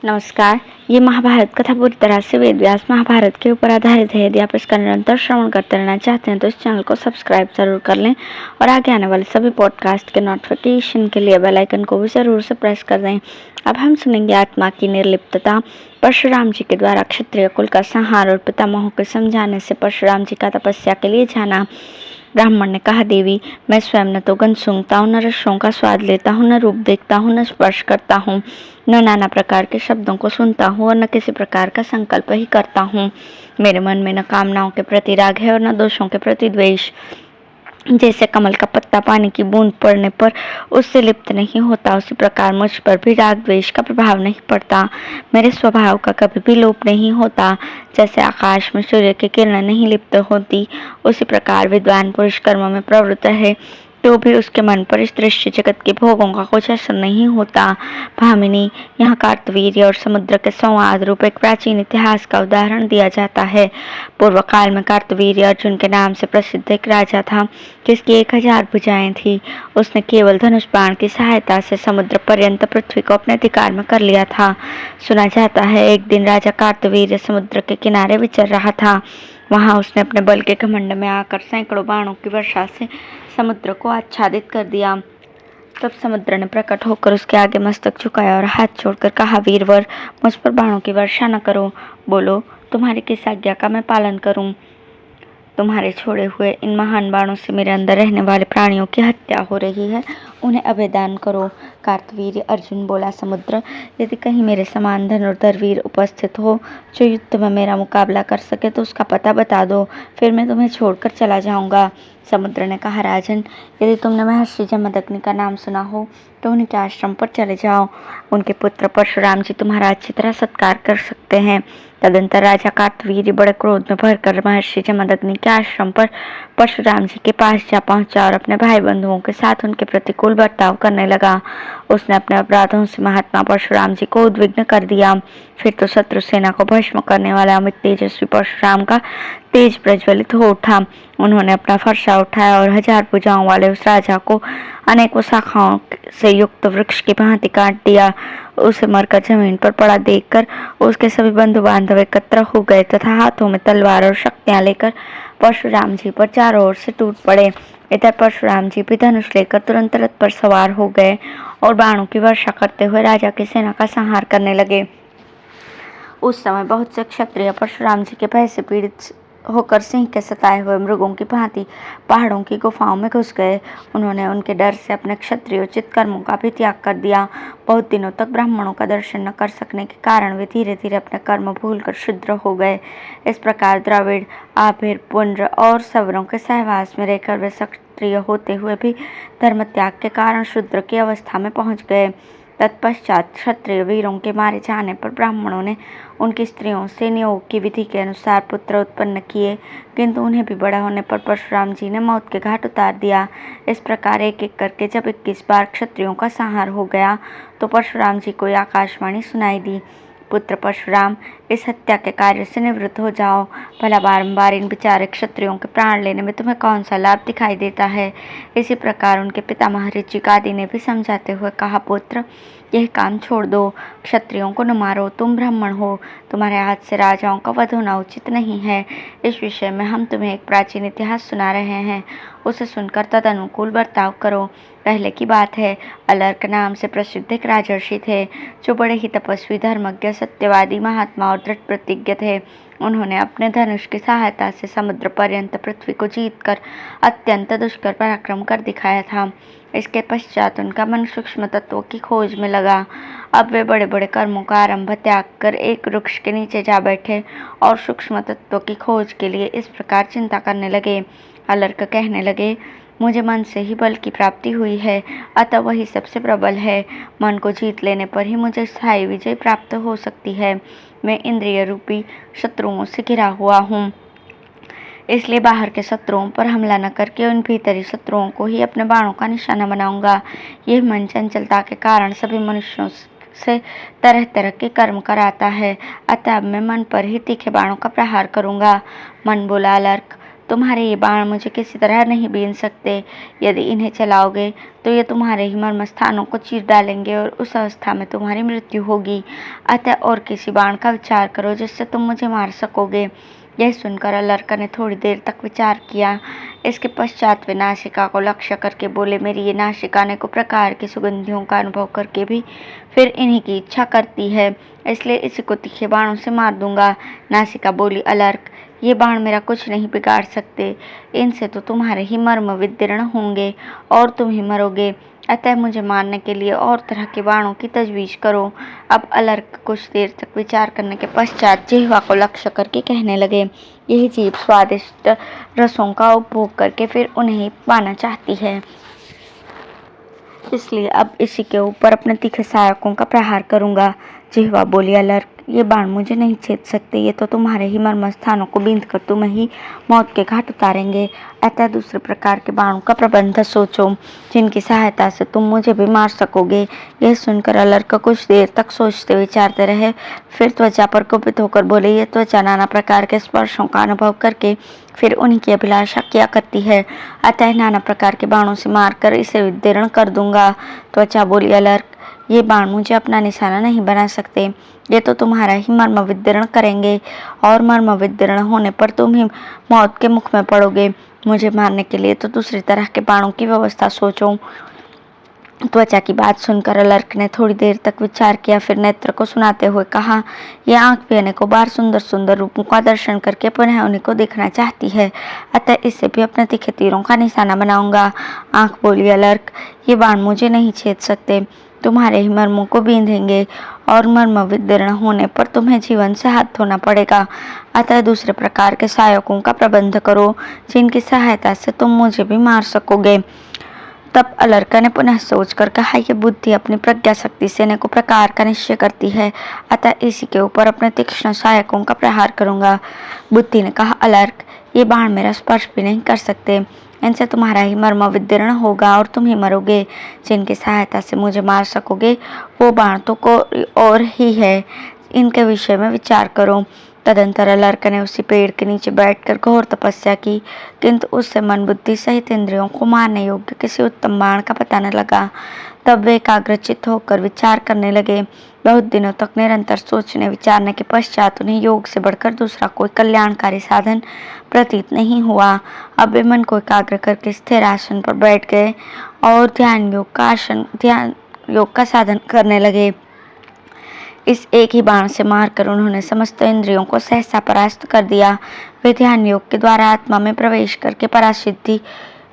नमस्कार। ये महाभारत कथा पूरी तरह से वेद व्यास महाभारत के ऊपर आधारित है। यदि आप इसका निरंतर श्रवण करते रहना चाहते हैं तो इस चैनल को सब्सक्राइब जरूर कर लें और आगे आने वाले सभी पॉडकास्ट के नोटिफिकेशन के लिए बेल आइकन को भी जरूर से प्रेस कर दें। अब हम सुनेंगे आत्मा की निर्लिप्तता। परशुराम जी के द्वारा क्षत्रिय कुल का संहार और पितामहों के समझाने से परशुराम जी का तपस्या के लिए जाना। ब्राह्मण ने कहा, देवी, मैं स्वयं न तो गंध सूंघता हूँ, न रसों का स्वाद लेता हूँ, न रूप देखता हूँ, न स्पर्श करता हूँ, न नाना प्रकार के शब्दों को सुनता हूँ और न किसी प्रकार का संकल्प ही करता हूँ। मेरे मन में न कामनाओं के प्रति राग है और न दोषों के प्रति द्वेष। जैसे कमल का पत्ता पानी की बूंद पड़ने पर उससे लिप्त नहीं होता, उसी प्रकार मुझ पर भी राग द्वेष का प्रभाव नहीं पड़ता। मेरे स्वभाव का कभी भी लोप नहीं होता। जैसे आकाश में सूर्य की किरणें नहीं लिप्त होती, उसी प्रकार विद्वान पुरुष कर्म में प्रवृत्त है तो भी उसके मन पर इस दृश्य जगत के भोगों का कुछ असर नहीं होता। भामिनी, यहाँ कार्तवीर्य और समुद्र के संवाद रूप एक प्राचीन इतिहास का उदाहरण दिया जाता है। पूर्व काल में कार्तवीर्य अर्जुन के नाम से प्रसिद्ध एक राजा था जिसकी 1000 भुजाएं थी। उसने केवल धनुष बाण की सहायता से समुद्र पर्यंत पृथ्वी को अपने अधिकार में कर लिया था। सुना जाता है एक दिन राजा कार्तवीर्य समुद्र के किनारे विचर रहा था। वहां उसने अपने बल के घमंड में आकर सैकड़ों बाणों की वर्षा से समुद्र को आच्छादित कर दिया। तब समुद्र ने प्रकट होकर उसके आगे मस्तक झुकाया और हाथ जोड़कर कहा, वीरवर, मुझ पर बाणों की वर्षा न करो। बोलो, तुम्हारी किस आज्ञा का मैं पालन करूं? तुम्हारे छोड़े हुए इन महान बाणों से मेरे अंदर रहने वाले प्राणियों की हत्या हो रही है, उन्हें अभयदान करो। कार्तवीर्य अर्जुन बोला, समुद्र, यदि कहीं मेरे समान धनुर्धर वीर उपस्थित हो जो युद्ध में मेरा मुकाबला कर सके तो उसका पता बता दो, फिर मैं तुम्हें छोड़कर चला जाऊंगा। समुद्र ने कहा, राजन, यदि तुमने महर्षि जमदग्नि का नाम सुना हो तो उनके आश्रम पर चले जाओ। उनके पुत्र परशुराम जी तुम्हारा अच्छी तरह सत्कार कर सकते हैं। तदंतर राजा कार्तवीर्य बड़े क्रोध में भरकर महर्षि जमदग्नि के आश्रम पर परशुराम जी के पास जा पहुंचा और अपने भाई बंधुओं के साथ उनके प्रतिकूल बर्ताव करने लगा। उसने अपने अपराधों से महात्मा परशुराम जी को उद्विग्न कर दिया। फिर तो शत्रु सेना को भस्म करने वाला अमित तेजस्वी परशुराम का तेज प्रज्वलित हो उठा। उन्होंने अपना फरसा उठाया और 1000 भुजाओं वाले उस राजा को अनेकों शाखाओं से युक्त वृक्ष की भांति काट दिया। उसे मरकर जमीन पर पड़ा देखकर उसके सभी बंधु बांधव एकत्र हो गए तथा हाथों में तलवार और शक्तियां लेकर परशुराम जी पर चारों ओर से टूट पड़े। इधर परशुराम जी भी धनुष लेकर तुरंत रथ पर सवार हो गए और बाणों की वर्षा करते हुए राजा की सेना का संहार करने लगे। उस समय बहुत से क्षत्रिय परशुराम जी के भय से पीड़ित होकर सिंह के सताए हुए मृगों की भांति पहाड़ों की गुफाओं में घुस गए। उन्होंने उनके डर से अपने क्षत्रियोचित कर्मों का भी त्याग कर दिया। बहुत दिनों तक ब्राह्मणों का दर्शन न कर सकने के कारण वे धीरे धीरे अपने कर्म भूलकर शूद्र हो गए। इस प्रकार द्रविड़, आभिर, पुंड्र और सवरों के सहवास में रहकर वे क्षत्रिय होते हुए भी धर्म त्याग के कारण शूद्र की अवस्था में पहुंच गए। तत्पश्चात क्षत्रिय वीरों के मारे जाने पर ब्राह्मणों ने उनकी स्त्रियों से नियोग की विधि के अनुसार पुत्र उत्पन्न किए, किंतु उन्हें भी बड़ा होने पर परशुराम जी ने मौत के घाट उतार दिया। इस प्रकार एक एक करके जब 21 बार क्षत्रियों का संहार हो गया तो परशुराम जी को आकाशवाणी सुनाई दी, पुत्र परशुराम, इस हत्या के कार्य से निवृत्त हो जाओ। भला बारंबार इन बेचारे क्षत्रियों के प्राण लेने में तुम्हें कौन सा लाभ दिखाई देता है? इसी प्रकार उनके पितामह ऋचिकादि ने भी समझाते हुए कहा, पुत्र, यह काम छोड़ दो, क्षत्रियों को न मारो, तुम ब्राह्मण हो, तुम्हारे हाथ से राजाओं का वध होना उचित नहीं है। इस विषय में हम तुम्हें एक प्राचीन इतिहास सुना रहे हैं, उसे सुनकर तदनुकूल बर्ताव करो। पहले की बात है, अलर्क नाम से प्रसिद्ध एक राजर्षि थे जो बड़े ही तपस्वी, धर्मज्ञ, सत्यवादी, महात्मा और दृढ़ प्रतिज्ञ थे। उन्होंने अपने धनुष की सहायता से समुद्र पर्यंत पृथ्वी को जीतकर अत्यंत दुष्कर पराक्रम कर दिखाया था। इसके पश्चात उनका मन सूक्ष्म तत्वों की खोज में लगा। अब वे बड़े बड़े कर्मों का आरंभ त्याग कर एक वृक्ष के नीचे जा बैठे और सूक्ष्म तत्वों की खोज के लिए इस प्रकार चिंता करने लगे। अलर्क कहने लगे, मुझे मन से ही बल की प्राप्ति हुई है, अतः वही सबसे प्रबल है। मन को जीत लेने पर ही मुझे स्थायी विजय प्राप्त हो सकती है। मैं इंद्रिय रूपी शत्रुओं से घिरा हुआ हूँ, इसलिए बाहर के शत्रुओं पर हमला न करके उन भीतरी शत्रुओं को ही अपने बाणों का निशाना बनाऊंगा। यह मन चंचलता के कारण सभी मनुष्यों से तरह तरह के कर्म कराता है, अतः अब मैं मन पर ही तीखे बाणों का प्रहार करूंगा। मन बोला, अलर्क, तुम्हारे ये बाण मुझे किसी तरह नहीं बीन सकते। यदि इन्हें चलाओगे तो ये तुम्हारे ही मर्म स्थानों को चीर डालेंगे और उस अवस्था में तुम्हारी मृत्यु होगी। अतः और किसी बाण का विचार करो जिससे तुम मुझे मार सकोगे। यह सुनकर अलर्का ने थोड़ी देर तक विचार किया। इसके पश्चात वे नासिका को लक्ष्य करके बोले, मेरी ये नासिका अनेकों प्रकार की सुगंधियों का अनुभव करके भी फिर इन्हीं की इच्छा करती है, इसलिए इसी को तीखे बाणों से मार दूंगा। नासिका बोली, अलर्क, ये बाण मेरा कुछ नहीं बिगाड़ सकते। इनसे तो तुम्हारे ही मर्म विदीर्ण होंगे और तुम ही मरोगे। अतः मुझे मारने के लिए और तरह के बाणों की तजवीज़ करो। अब अलर्क कुछ देर तक विचार करने के पश्चात जिह्वा को लक्ष्य करके कहने लगे, यही जीभ स्वादिष्ट रसों का उपभोग करके फिर उन्हें ही पाना चाहती है, इसलिए अब इसी के ऊपर अपने तीखे सहायकों का प्रहार करूंगा। जिह्वा बोली, अलर्क, ये बाण मुझे नहीं छेद सकते। ये तो तुम्हारे ही मर्म स्थानों को बींध कर तुम्हें ही मौत के घाट उतारेंगे। अतः दूसरे प्रकार के बाणों का प्रबंध सोचो जिनकी सहायता से तुम मुझे भी मार सकोगे। यह सुनकर अलर्क कुछ देर तक सोचते विचारते रहे। फिर त्वचा पर कुपित होकर बोले, ये त्वचा नाना प्रकार के स्पर्शों का अनुभव करके फिर उन्हीं की अभिलाषा किया करती है। अतः नाना प्रकार के बाणों से मारकर इसे विदीर्ण कर दूंगा। त्वचा बोली, अलर्क, ये बाण मुझे अपना निशाना नहीं बना सकते। ये तो तुम्हारा ही मर्म विदीर्ण करेंगे और मर्म विदीर्ण होने पर तुम ही मौत के मुख में पड़ोगे। मुझे मारने के लिए तो दूसरी तरह के बाणों की व्यवस्था सोचो। त्वचा की बात सुनकर अलर्क ने थोड़ी देर तक विचार किया, फिर नेत्र को सुनाते हुए कहा, यह आंख भी अनेकों बार सुंदर सुंदर रूपों का दर्शन करके पुनः उन्हीं को देखना चाहती है। अतः इससे भी अपने तीखे तीरों का निशाना बनाऊंगा। आंख बोली, अलर्क, ये बाण मुझे नहीं छेद सकते। तुम्हारे ही मर्मों को बींधेंगे और मर्म विदीर्ण होने पर तुम्हें जीवन से हाथ धोना पड़ेगा। अतः दूसरे प्रकार के सहायकों का प्रबंध करो जिनकी सहायता से तुम मुझे भी मार सकोगे। तब अलर्का ने पुनः सोचकर कहा, यह बुद्धि अपनी प्रज्ञा शक्ति से अनेकों प्रकार का निश्चय करती है। अतः इसी के ऊपर अपने तीक्ष्ण सहायकों का प्रहार करूंगा। बुद्धि ने कहा, अलर्क, ये बाण मेरा स्पर्श भी नहीं कर सकते। इनसे तुम्हारा ही मर्म विदीर्ण होगा और तुम ही मरोगे। जिनकी सहायता से मुझे मार सकोगे वो बाण तो कोई और ही है। इनके विषय में विचार करो। तदंतर अलर्क ने उसी पेड़ के नीचे बैठकर घोर तपस्या की, किंतु उससे मन बुद्धि सहित इंद्रियों को मारने योग्य किसी उत्तम बाण का पता न लगा। तब वे एकाग्रचित्त होकर विचार करने लगे। बहुत दिनों तक निरंतर सोचने विचारने के पश्चात उन्हें योग से बढ़कर दूसरा कोई कल्याणकारी साधन प्रतीत नहीं हुआ। अब वे मन को एकाग्र करके स्थिर आसन पर बैठ गए और ध्यान योग का साधन करने लगे। इस एक ही बाण से मारकर उन्होंने समस्त इंद्रियों को सहसा परास्त कर दिया। वे ध्यान योग के द्वारा आत्मा में प्रवेश करके परासिद्धि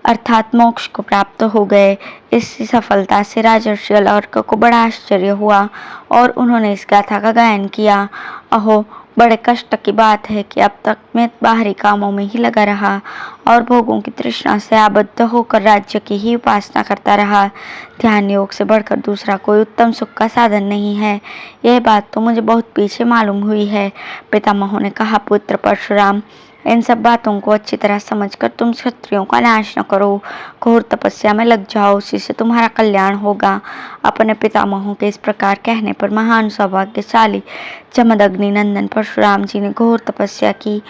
अर्थात मोक्ष को प्राप्त हो गए। इस सफलता से राजर्षि अलर्क को बड़ा आश्चर्य हुआ और उन्होंने इस गाथा का गायन किया। अहो, बड़े कष्ट की बात है कि अब तक मैं बाहरी कामों में ही लगा रहा और भोगों की तृष्णा से आबद्ध होकर राज्य की ही उपासना करता रहा। ध्यान योग से बढ़कर दूसरा कोई उत्तम सुख का साधन नहीं है। यह बात तो मुझे बहुत पीछे मालूम हुई है। पितामहों ने कहा, पुत्र परशुराम, इन सब बातों को अच्छी तरह समझकर तुम क्षत्रियों का नाश न करो, घोर तपस्या में लग जाओ, उसी से तुम्हारा कल्याण होगा। अपने पितामहों के इस प्रकार कहने पर महान सौभाग्यशाली जमदग्नि नंदन परशुराम जी ने घोर तपस्या की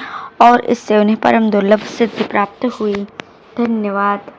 और इससे उन्हें परम दुर्लभ सिद्धि प्राप्त हुई। धन्यवाद।